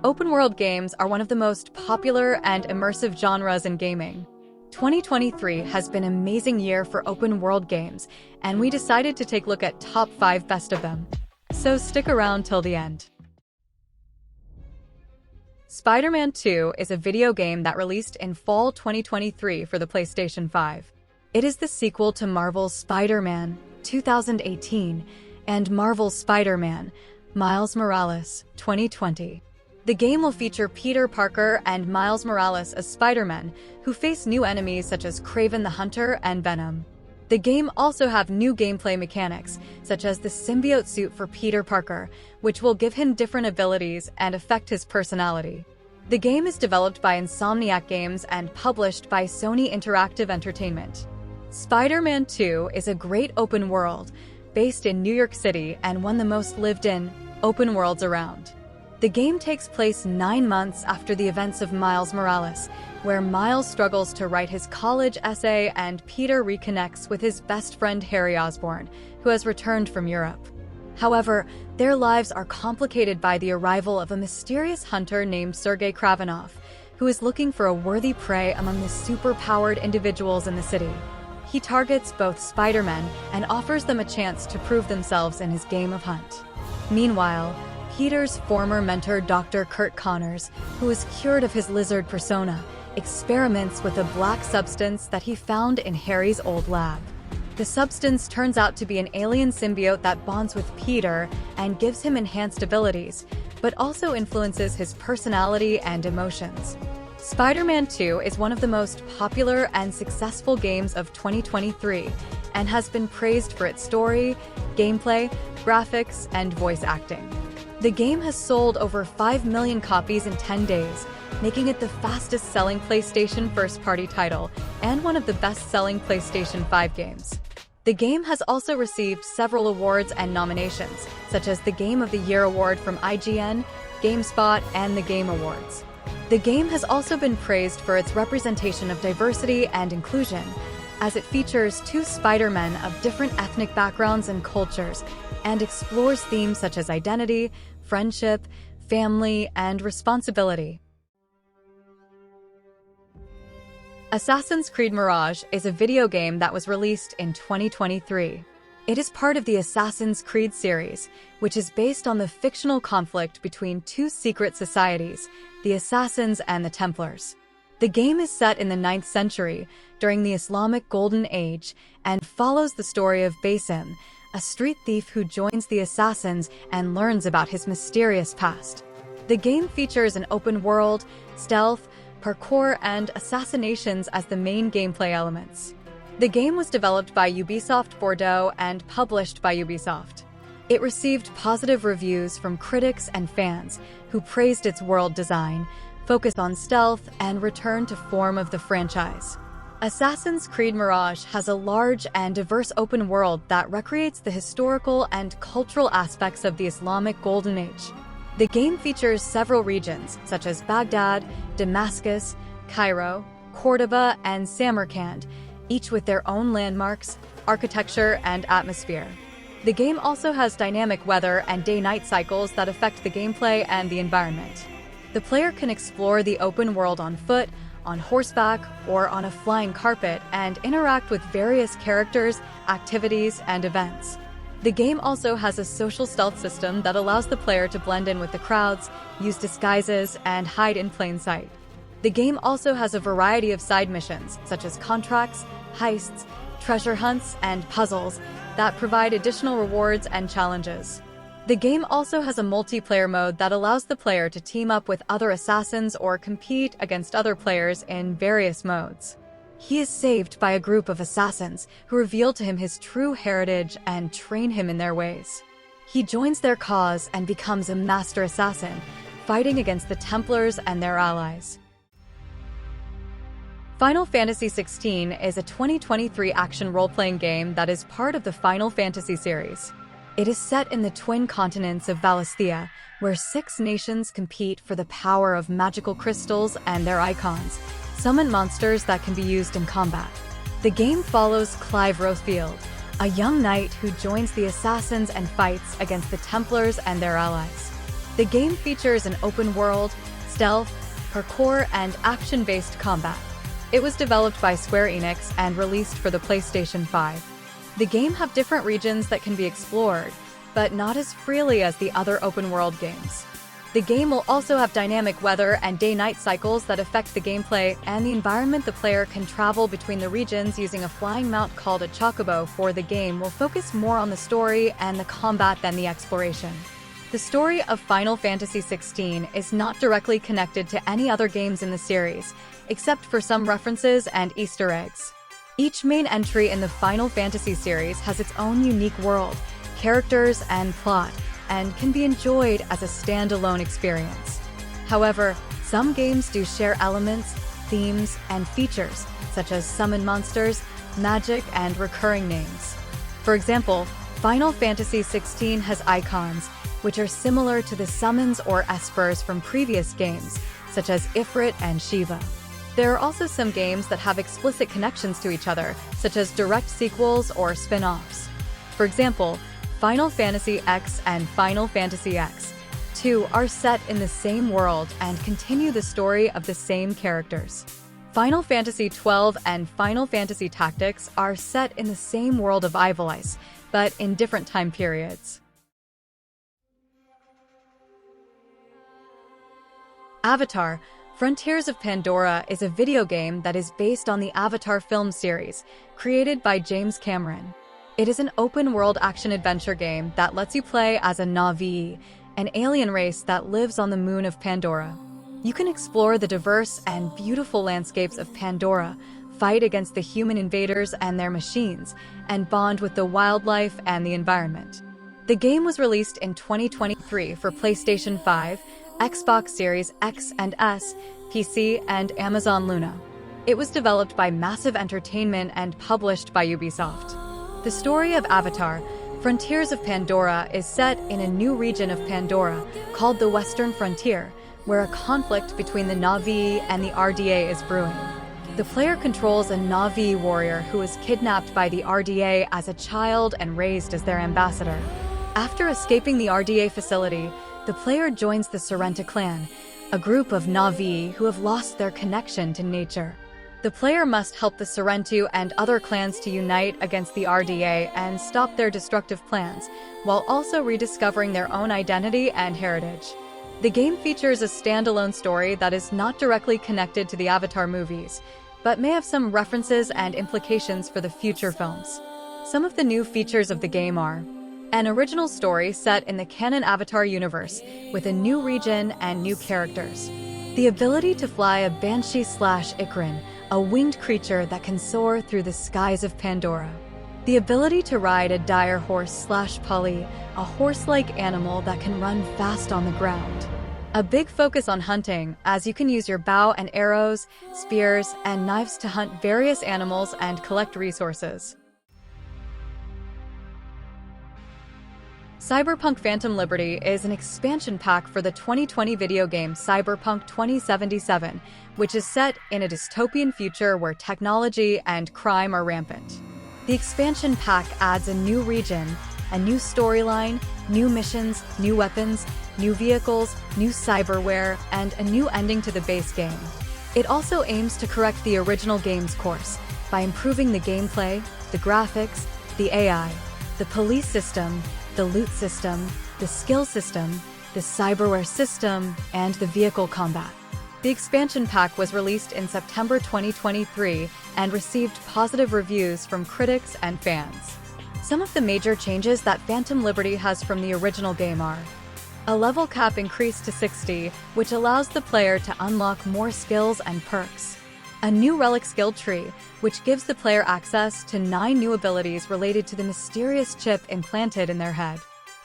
Open-world games are one of the most popular and immersive genres in gaming. 2023 has been an amazing year for open-world games, and we decided to take a look at top 5 best of them. So stick around till the end. Spider-Man 2 is a video game that released in fall 2023 for the PlayStation 5. It is the sequel to Marvel's Spider-Man 2018 and Marvel's Spider-Man Miles Morales 2020. The game will feature Peter Parker and Miles Morales as Spider-Man, who face new enemies such as Kraven the Hunter and Venom. The game also have new gameplay mechanics, such as the symbiote suit for Peter Parker, which will give him different abilities and affect his personality. The game is developed by Insomniac Games and published by Sony Interactive Entertainment. Spider-Man 2 is a great open world, based in New York City and one of the most lived-in open worlds around. The game takes place 9 months after the events of Miles Morales, where Miles struggles to write his college essay and Peter reconnects with his best friend Harry Osborn, who has returned from Europe. However, their lives are complicated by the arrival of a mysterious hunter named Sergei Kravenov, who is looking for a worthy prey among the super-powered individuals in the city. He targets both Spider-Men and offers them a chance to prove themselves in his game of hunt. Meanwhile, Peter's former mentor Dr. Kurt Connors, who is cured of his lizard persona, experiments with a black substance that he found in Harry's old lab. The substance turns out to be an alien symbiote that bonds with Peter and gives him enhanced abilities, but also influences his personality and emotions. Spider-Man 2 is one of the most popular and successful games of 2023 and has been praised for its story, gameplay, graphics, and voice acting. The game has sold over 5 million copies in 10 days, making it the fastest-selling PlayStation first-party title and one of the best-selling PlayStation 5 games. The game has also received several awards and nominations, such as the Game of the Year award from IGN, GameSpot, and the Game Awards. The game has also been praised for its representation of diversity and inclusion, as it features 2 Spider-Men of different ethnic backgrounds and cultures, and explores themes such as identity, friendship, family, and responsibility. Assassin's Creed Mirage is a video game that was released in 2023. It is part of the Assassin's Creed series, which is based on the fictional conflict between 2 secret societies, the Assassins and the Templars. The game is set in the 9th century, during the Islamic Golden Age, and follows the story of Basim, a street thief who joins the Assassins and learns about his mysterious past. The game features an open world, stealth, parkour, and assassinations as the main gameplay elements. The game was developed by Ubisoft Bordeaux and published by Ubisoft. It received positive reviews from critics and fans, who praised its world design, focus on stealth, and return to form of the franchise. Assassin's Creed Mirage has a large and diverse open world that recreates the historical and cultural aspects of the Islamic Golden Age. The game features several regions, such as Baghdad, Damascus, Cairo, Cordoba, and Samarkand, each with their own landmarks, architecture, and atmosphere. The game also has dynamic weather and day-night cycles that affect the gameplay and the environment. The player can explore the open world on foot, on horseback, or on a flying carpet and interact with various characters, activities, and events. The game also has a social stealth system that allows the player to blend in with the crowds, use disguises, and hide in plain sight. The game also has a variety of side missions, such as contracts, heists, treasure hunts, and puzzles that provide additional rewards and challenges. The game also has a multiplayer mode that allows the player to team up with other assassins or compete against other players in various modes. He is saved by a group of assassins who reveal to him his true heritage and train him in their ways. He joins their cause and becomes a master assassin, fighting against the Templars and their allies. Final Fantasy XVI is a 2023 action role-playing game that is part of the Final Fantasy series. It is set in the twin continents of Valisthea, where 6 nations compete for the power of magical crystals and their icons, summon monsters that can be used in combat. The game follows Clive Rothfield, a young knight who joins the Assassins and fights against the Templars and their allies. The game features an open world, stealth, parkour, and action-based combat. It was developed by Square Enix and released for the PlayStation 5. The game have different regions that can be explored, but not as freely as the other open-world games. The game will also have dynamic weather and day-night cycles that affect the gameplay and the environment. The player can travel between the regions using a flying mount called a chocobo. For the game will focus more on the story and the combat than the exploration. The story of Final Fantasy XVI is not directly connected to any other games in the series, except for some references and Easter eggs. Each main entry in the Final Fantasy series has its own unique world, characters, and plot, and can be enjoyed as a standalone experience. However, some games do share elements, themes, and features, such as summon monsters, magic, and recurring names. For example, Final Fantasy XVI has icons, which are similar to the summons or espers from previous games, such as Ifrit and Shiva. There are also some games that have explicit connections to each other, such as direct sequels or spin-offs. For example, Final Fantasy X and Final Fantasy X-2 are set in the same world and continue the story of the same characters. Final Fantasy XII and Final Fantasy Tactics are set in the same world of Ivalice, but in different time periods. Avatar: Frontiers of Pandora is a video game that is based on the Avatar film series, created by James Cameron. It is an open-world action-adventure game that lets you play as a Na'vi, an alien race that lives on the moon of Pandora. You can explore the diverse and beautiful landscapes of Pandora, fight against the human invaders and their machines, and bond with the wildlife and the environment. The game was released in 2023 for PlayStation 5, Xbox Series X and S, PC, and Amazon Luna. It was developed by Massive Entertainment and published by Ubisoft. The story of Avatar: Frontiers of Pandora is set in a new region of Pandora called the Western Frontier, where a conflict between the Na'vi and the RDA is brewing. The player controls a Na'vi warrior who was kidnapped by the RDA as a child and raised as their ambassador. After escaping the RDA facility, the player joins the Sorrento clan, a group of Na'vi who have lost their connection to nature. The player must help the Sorrento and other clans to unite against the RDA and stop their destructive plans, while also rediscovering their own identity and heritage. The game features a standalone story that is not directly connected to the Avatar movies, but may have some references and implications for the future films. Some of the new features of the game are an original story set in the canon Avatar universe, with a new region and new characters. The ability to fly a Banshee/Ikran, a winged creature that can soar through the skies of Pandora. The ability to ride a dire horse/Pali, a horse-like animal that can run fast on the ground. A big focus on hunting, as you can use your bow and arrows, spears, and knives to hunt various animals and collect resources. Cyberpunk Phantom Liberty is an expansion pack for the 2020 video game Cyberpunk 2077, which is set in a dystopian future where technology and crime are rampant. The expansion pack adds a new region, a new storyline, new missions, new weapons, new vehicles, new cyberware, and a new ending to the base game. It also aims to correct the original game's course by improving the gameplay, the graphics, the AI, the police system, the loot system, the skill system, the cyberware system, and the vehicle combat. The expansion pack was released in September 2023 and received positive reviews from critics and fans. Some of the major changes that Phantom Liberty has from the original game are a level cap increased to 60, which allows the player to unlock more skills and perks. A new relic skill tree, which gives the player access to 9 new abilities related to the mysterious chip implanted in their head.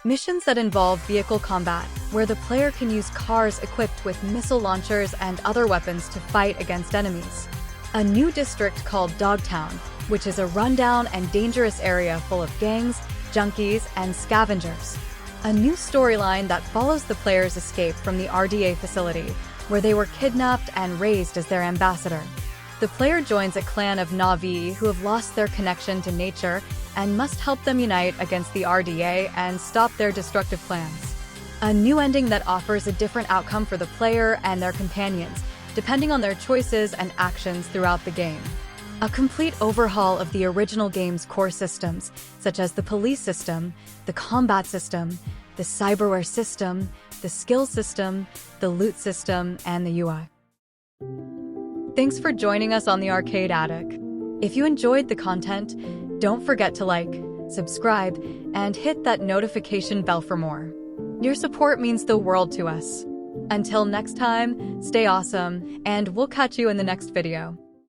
Missions that involve vehicle combat, where the player can use cars equipped with missile launchers and other weapons to fight against enemies. A new district called Dogtown, which is a rundown and dangerous area full of gangs, junkies, and scavengers. A new storyline that follows the player's escape from the RDA facility, where they were kidnapped and raised as their ambassador. The player joins a clan of Na'vi who have lost their connection to nature and must help them unite against the RDA and stop their destructive plans. A new ending that offers a different outcome for the player and their companions, depending on their choices and actions throughout the game. A complete overhaul of the original game's core systems, such as the police system, the combat system, the cyberware system, the skill system, the loot system, and the UI. Thanks for joining us on the Arcade Attic. If you enjoyed the content, don't forget to like, subscribe, and hit that notification bell for more. Your support means the world to us. Until next time, stay awesome, and we'll catch you in the next video.